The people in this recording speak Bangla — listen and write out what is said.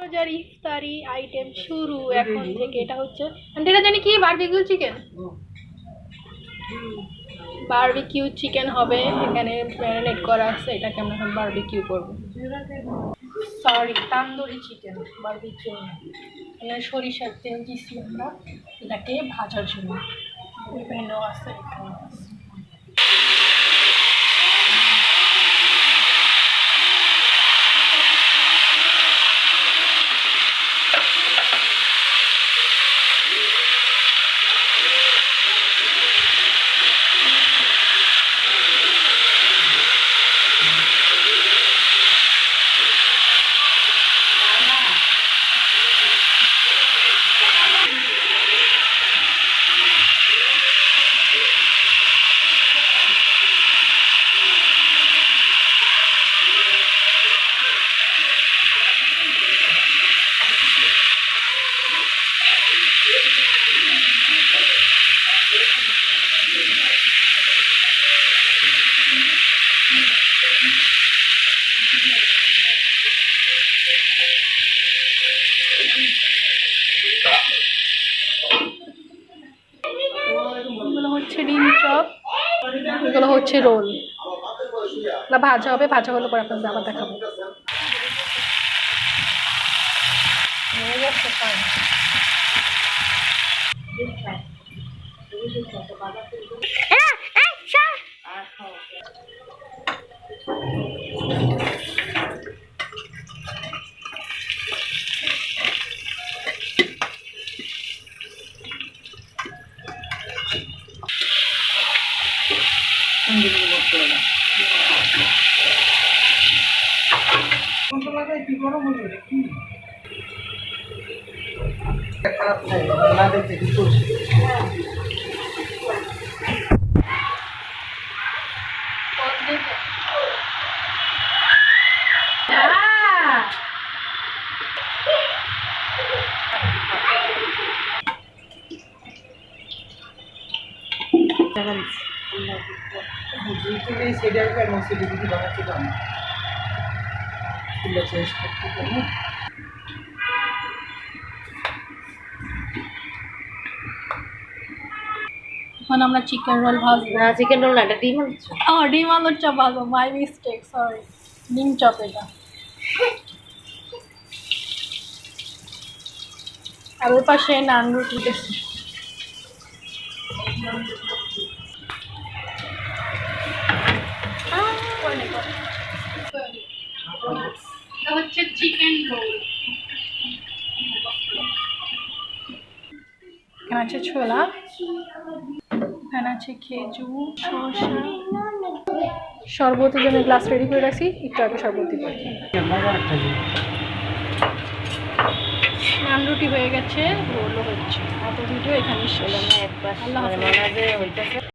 রোজার ইফতারি আইটেম শুরু এখন থেকে। এটা হচ্ছে এটা জানি কি বারবিকিউ চিকেন, বারবিকিউ চিকেন হবে এখানে, ম্যারিনেট করা আছে। এটাকে আমরা এখন বারবিকিউ করবো, সরি তান্দুরি চিকেন, বারবিকিউ না। এখানে সরিষার তেল দিচ্ছি আমরা এটাকে ভাজার জন্য। এখানেও আছে, এখানেও আছে। এগুলো হচ্ছে ডিম চপ, এগুলো হচ্ছে রোল। না ভাজা হবে, ভাজা হলে পরে আপনাদের আবার দেখাবো। এখন আমরা চিকেন রোল ভাজবো। না চিকেন রোল না, এটা ডিম আলু চপ। ডিম আলুর চপ ভাজবো, মাই মিস্টেক, সরি। ডিম চপ এটা। আর ওর পাশে নান রুটি দিয়েছি। এটা হচ্ছে চিকেন রোল। এখানে আছে ছোলা, এখানে আছে খেজুর, শসা। শরবতের জন্য গ্লাস রেডি করে রাখছি, একটু আগে শরবত দিব। নান রুটি হয়ে গেছে, রোলও হচ্ছে। অত ভিডিও এখানে শেষ। একবার আল্লাহ হাফেজ।